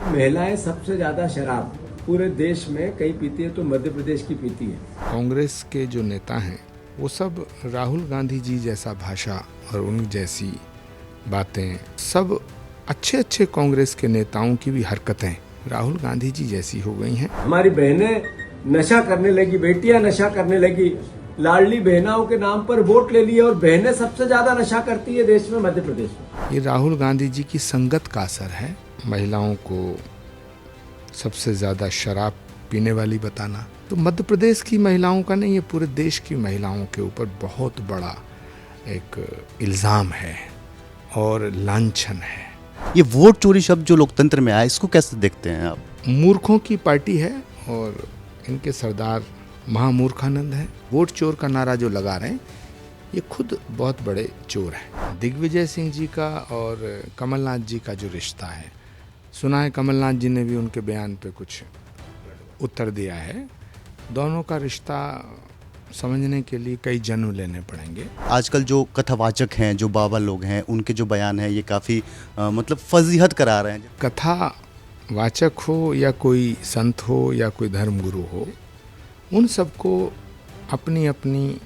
महिलाएं सबसे ज्यादा शराब पूरे देश में कहीं पीती है तो मध्य प्रदेश की पीती है। कांग्रेस के जो नेता हैं वो सब राहुल गांधी जी जैसा भाषा और उन जैसी बातें, सब अच्छे अच्छे कांग्रेस के नेताओं की भी हरकतें राहुल गांधी जी जैसी हो गई हैं। हमारी बहनें नशा करने लगी, बेटियां नशा करने लगी, लाडली बहनाओं के नाम पर वोट ले लिए और बहनें सबसे ज्यादा नशा करती है देश में, मध्य प्रदेश में। ये राहुल गांधी जी की संगत का असर है। महिलाओं को सबसे ज्यादा शराब पीने वाली बताना तो मध्य प्रदेश की महिलाओं का नहीं, ये पूरे देश की महिलाओं के ऊपर बहुत बड़ा एक इल्जाम है और लांछन है। ये वोट चोरी शब्द जो लोकतंत्र में आया, इसको कैसे देखते हैं आप? मूर्खों की पार्टी है और इनके सरदार महामूर्खानंद है। वोट चोर का नारा जो लगा रहे हैं ये खुद बहुत बड़े चोर हैं। दिग्विजय सिंह जी का और कमलनाथ जी का जो रिश्ता है, सुना है कमलनाथ जी ने भी उनके बयान पे कुछ उत्तर दिया है। दोनों का रिश्ता समझने के लिए कई जन्म लेने पड़ेंगे। आजकल जो कथावाचक हैं, जो बाबा लोग हैं, उनके जो बयान हैं ये काफ़ी मतलब फजीहत करा रहे हैं। कथा वाचक हो या कोई संत हो या कोई धर्मगुरु हो, उन सबको अपनी अपनी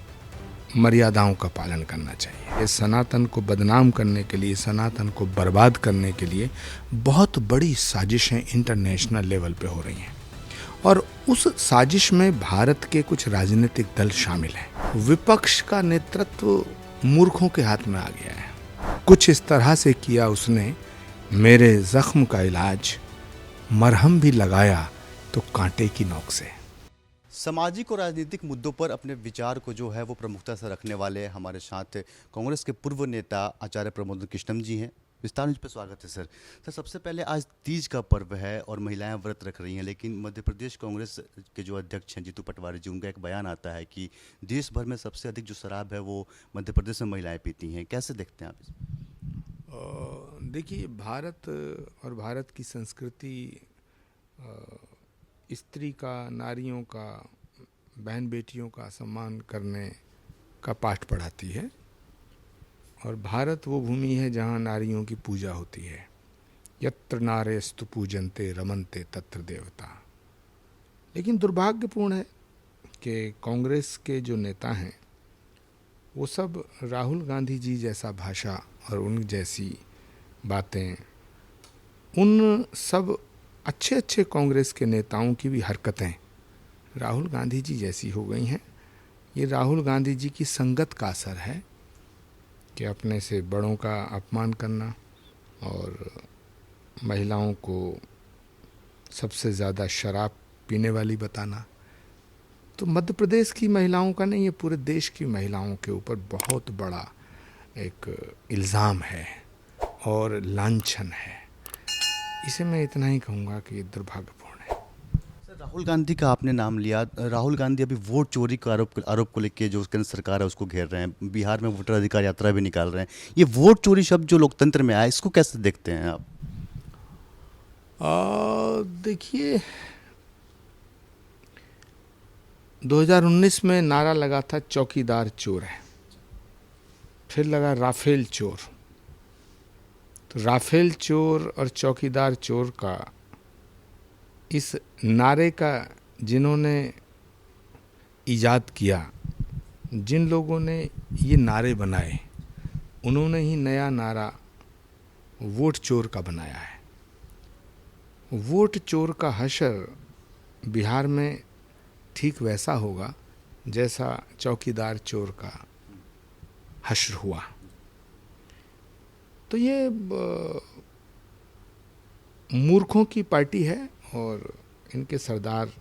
मर्यादाओं का पालन करना चाहिए। ये सनातन को बदनाम करने के लिए, सनातन को बर्बाद करने के लिए बहुत बड़ी साजिशें इंटरनेशनल लेवल पे हो रही हैं और उस साजिश में भारत के कुछ राजनीतिक दल शामिल हैं। विपक्ष का नेतृत्व मूर्खों के हाथ में आ गया है। कुछ इस तरह से किया उसने, मेरे जख्म का इलाज मरहम भी लगाया तो कांटे की नोक से। सामाजिक और राजनीतिक मुद्दों पर अपने विचार को जो है वो प्रमुखता से रखने वाले हमारे साथ कांग्रेस के पूर्व नेता आचार्य प्रमोद कृष्णम जी हैं। विस्तार न्यूज पे स्वागत है सर। सबसे पहले आज तीज का पर्व है और महिलाएं व्रत रख रही हैं, लेकिन मध्य प्रदेश कांग्रेस के जो अध्यक्ष हैं जीतू पटवारी जी, उनका एक बयान आता है कि देश भर में सबसे अधिक जो शराब है वो मध्य प्रदेश में महिलाएं पीती हैं। कैसे देखते हैं आप इसको? देखिए, भारत और भारत की संस्कृति स्त्री का, नारियों का, बहन बेटियों का सम्मान करने का पाठ पढ़ाती है और भारत वो भूमि है जहाँ नारियों की पूजा होती है। यत्र नारेस्तु पूजन्ते रमन्ते तत्र देवता। लेकिन दुर्भाग्यपूर्ण है कि कांग्रेस के जो नेता हैं वो सब राहुल गांधी जी जैसा भाषा और उन जैसी बातें, उन सब अच्छे अच्छे कांग्रेस के नेताओं की भी हरकतें राहुल गांधी जी जैसी हो गई हैं। ये राहुल गांधी जी की संगत का असर है कि अपने से बड़ों का अपमान करना और महिलाओं को सबसे ज़्यादा शराब पीने वाली बताना तो मध्य प्रदेश की महिलाओं का नहीं, ये पूरे देश की महिलाओं के ऊपर बहुत बड़ा एक इल्ज़ाम है और लांछन है। इसे मैं इतना ही कहूँगा कि ये दुर्भाग्यपूर्ण है। सर, राहुल गांधी का आपने नाम लिया। राहुल गांधी अभी वोट चोरी का आरोप को लेकर जो केंद्र सरकार है उसको घेर रहे हैं। बिहार में वोटर अधिकार यात्रा भी निकाल रहे हैं। ये वोट चोरी शब्द जो लोकतंत्र में आया, इसको कैसे देखते हैं आप? देखिए, 2019 में नारा लगा था चौकीदार चोर है, फिर लगा राफेल चोर। तो राफेल चोर और चौकीदार चोर का, इस नारे का जिन्होंने इजाद किया, जिन लोगों ने ये नारे बनाए, उन्होंने ही नया नारा वोट चोर का बनाया है। वोट चोर का हशर बिहार में ठीक वैसा होगा जैसा चौकीदार चोर का हशर हुआ। तो ये मूर्खों की पार्टी है और इनके सरदार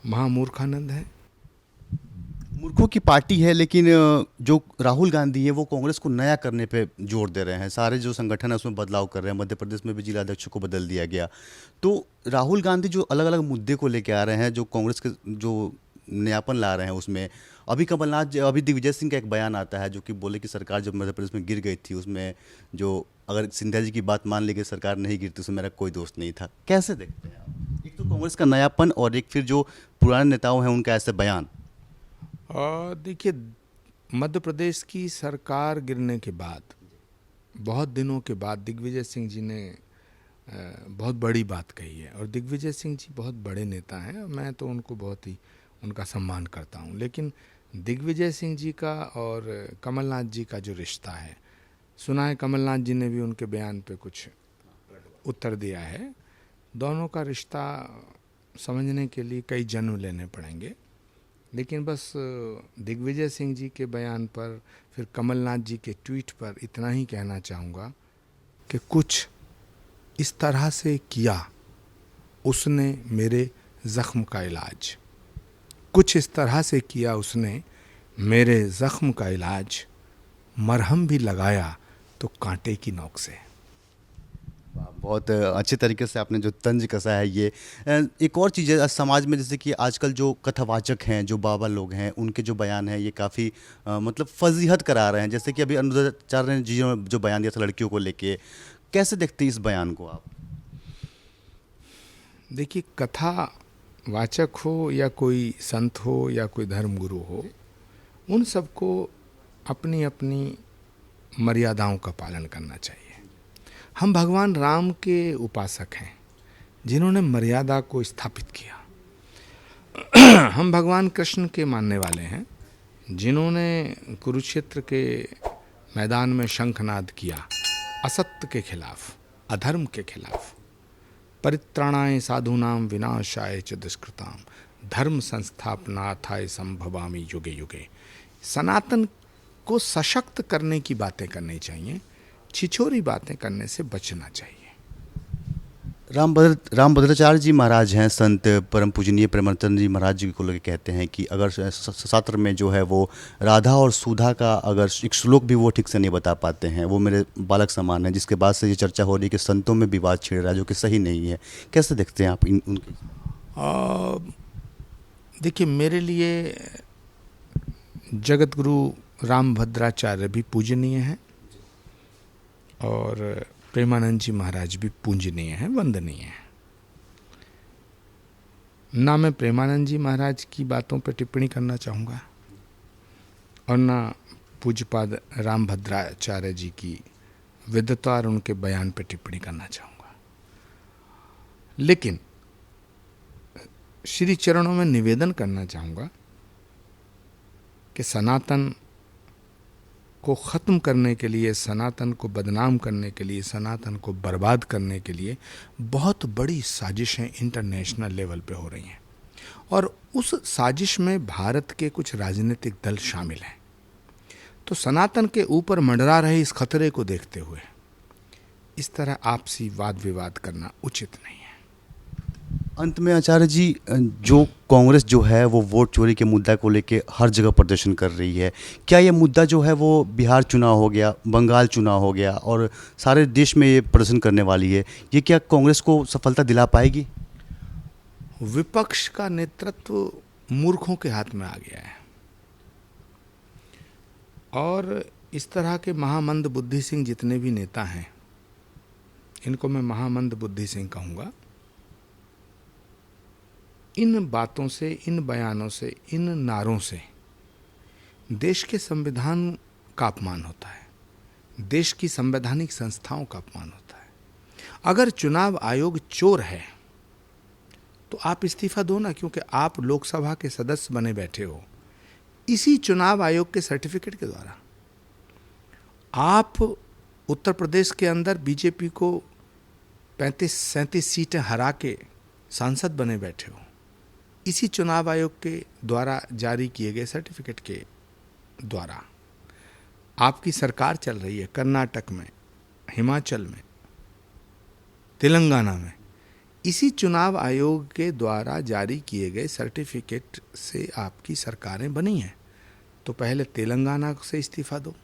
महामूर्खानंद है। मूर्खों की पार्टी है, लेकिन जो राहुल गांधी है वो कांग्रेस को नया करने पे जोर दे रहे हैं। सारे जो संगठन है उसमें बदलाव कर रहे हैं। मध्य प्रदेश में भी जिला अध्यक्षों को बदल दिया गया। तो राहुल गांधी जो अलग अलग मुद्दे को लेके आ रहे हैं, जो कांग्रेस के जो नयापन ला रहे हैं, उसमें अभी दिग्विजय सिंह का एक बयान आता है जो कि बोले कि सरकार जब मध्य प्रदेश में गिर गई थी, उसमें जो अगर सिंधिया जी की बात मान ली कि सरकार नहीं गिरती, उसमें मेरा कोई दोस्त नहीं था। कैसे देखते हैं आप? एक तो कांग्रेस का नयापन और एक फिर जो पुराने नेताओं हैं उनका ऐसे बयान। देखिए, मध्य प्रदेश की सरकार गिरने के बाद बहुत दिनों के बाद दिग्विजय सिंह जी ने बहुत बड़ी बात कही है। और दिग्विजय सिंह जी बहुत बड़े नेता हैं, मैं तो उनको बहुत ही उनका सम्मान करता हूं। लेकिन दिग्विजय सिंह जी का और कमलनाथ जी का जो रिश्ता है, सुना है कमलनाथ जी ने भी उनके बयान पे कुछ उत्तर दिया है। दोनों का रिश्ता समझने के लिए कई जन्म लेने पड़ेंगे। लेकिन बस दिग्विजय सिंह जी के बयान पर, फिर कमलनाथ जी के ट्वीट पर इतना ही कहना चाहूँगा कि कुछ इस तरह से किया उसने मेरे ज़ख्म का इलाज, कुछ इस तरह से किया उसने मेरे ज़ख्म का इलाज, मरहम भी लगाया तो कांटे की नोक से। बहुत अच्छे तरीके से आपने जो तंज कसा है ये। एक और चीज़ है समाज में, जैसे कि आजकल जो कथावाचक हैं, जो बाबा लोग हैं, उनके जो बयान हैं ये काफ़ी मतलब फजीहत करा रहे हैं। जैसे कि अभी अनुराधाचार्य जी ने जो बयान दिया था लड़कियों को लेके, कैसे देखते हैं इस बयान को आप? देखिए, कथावाचक हो या कोई संत हो या कोई धर्मगुरु हो, उन सबको अपनी अपनी मर्यादाओं का पालन करना चाहिए। हम भगवान राम के उपासक हैं जिन्होंने मर्यादा को स्थापित किया। हम भगवान कृष्ण के मानने वाले हैं जिन्होंने कुरुक्षेत्र के मैदान में शंखनाद किया, असत्य के खिलाफ, अधर्म के खिलाफ। परित्राणाय साधूनाम विनाशाय च दुष्कृताम धर्म संस्थापनार्थाय संभवामि युगे युगे। सनातन को सशक्त करने की बातें करनी चाहिए, छिछोरी बातें करने से बचना चाहिए। रामभद्राचार्य जी महाराज हैं, संत परम पूजनीय प्रेमानंद जी महाराज जी को लेकर कहते हैं कि अगर शास्त्र में जो है वो राधा और सुधा का अगर एक श्लोक भी वो ठीक से नहीं बता पाते हैं, वो मेरे बालक समान है। जिसके बाद से ये चर्चा हो रही है कि संतों में विवाद छिड़ रहा है, जो कि सही नहीं है। कैसे देखते हैं आप उनके? देखिए, मेरे लिए जगत गुरु रामभद्राचार्य भी पूजनीय हैं और प्रेमानंद जी महाराज भी पूजनीय हैं, वंदनीय हैं। ना मैं प्रेमानंद जी महाराज की बातों पर टिप्पणी करना चाहूँगा और ना पूज्यपाद रामभद्राचार्य जी की विद्वता और उनके बयान पर टिप्पणी करना चाहूँगा। लेकिन श्री चरणों में निवेदन करना चाहूँगा कि सनातन को ख़त्म करने के लिए, सनातन को बदनाम करने के लिए, सनातन को बर्बाद करने के लिए बहुत बड़ी साजिशें इंटरनेशनल लेवल पे हो रही हैं और उस साजिश में भारत के कुछ राजनीतिक दल शामिल हैं। तो सनातन के ऊपर मंडरा रहे इस खतरे को देखते हुए इस तरह आपसी वाद विवाद करना उचित नहीं है। अंत में आचार्य जी, जो कांग्रेस जो है वो वोट चोरी के मुद्दा को लेके हर जगह प्रदर्शन कर रही है, क्या ये मुद्दा जो है वो बिहार चुनाव हो गया, बंगाल चुनाव हो गया और सारे देश में ये प्रदर्शन करने वाली है, ये क्या कांग्रेस को सफलता दिला पाएगी? विपक्ष का नेतृत्व मूर्खों के हाथ में आ गया है और इस तरह के महामंद बुद्धि सिंह जितने भी नेता हैं, इनको मैं महामंद बुद्धि सिंह कहूँगा। इन बातों से, इन बयानों से, इन नारों से देश के संविधान का अपमान होता है, देश की संवैधानिक संस्थाओं का अपमान होता है। अगर चुनाव आयोग चोर है तो आप इस्तीफा दो ना, क्योंकि आप लोकसभा के सदस्य बने बैठे हो इसी चुनाव आयोग के सर्टिफिकेट के द्वारा। आप उत्तर प्रदेश के अंदर बीजेपी को 35-37 सीटें हरा के सांसद बने बैठे हो इसी चुनाव आयोग के द्वारा जारी किए गए सर्टिफिकेट के द्वारा। आपकी सरकार चल रही है कर्नाटक में, हिमाचल में, तेलंगाना में, इसी चुनाव आयोग के द्वारा जारी किए गए सर्टिफिकेट से आपकी सरकारें बनी हैं। तो पहले तेलंगाना से इस्तीफा दो,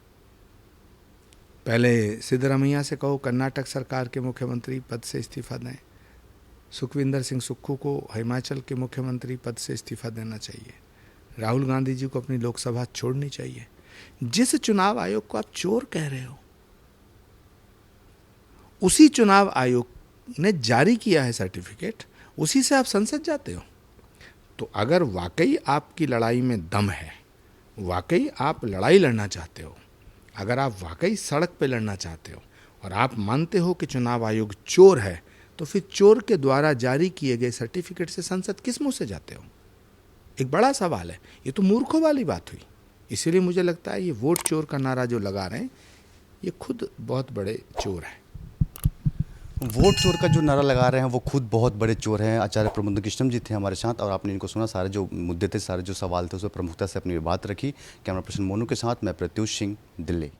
पहले सिद्धरामैया से कहो कर्नाटक सरकार के मुख्यमंत्री पद से इस्तीफा दें, सुखविंदर सिंह सुक्खू को हिमाचल के मुख्यमंत्री पद से इस्तीफा देना चाहिए, राहुल गांधी जी को अपनी लोकसभा छोड़नी चाहिए। जिस चुनाव आयोग को आप चोर कह रहे हो उसी चुनाव आयोग ने जारी किया है सर्टिफिकेट, उसी से आप संसद जाते हो। तो अगर वाकई आपकी लड़ाई में दम है, वाकई आप लड़ाई लड़ना चाहते हो, अगर आप वाकई सड़क पे लड़ना चाहते हो और आप मानते हो कि चुनाव आयोग चोर है, तो फिर चोर के द्वारा जारी किए गए सर्टिफिकेट से संसद किस मुंह से जाते हो? एक बड़ा सवाल है। ये तो मूर्खों वाली बात हुई। इसीलिए मुझे लगता है ये वोट चोर का नारा जो लगा रहे हैं ये खुद बहुत बड़े चोर हैं। वोट चोर का जो नारा लगा रहे हैं वो खुद बहुत बड़े चोर हैं। आचार्य प्रमोद कृष्णम जी थे हमारे साथ और आपने इनको सुना, सारे जो मुद्दे थे, सारे जो सवाल थे, उस पर प्रमुखता से अपनी बात रखी। कैमरा पर्सन मोनू के साथ मैं प्रत्युष सिंह, दिल्ली।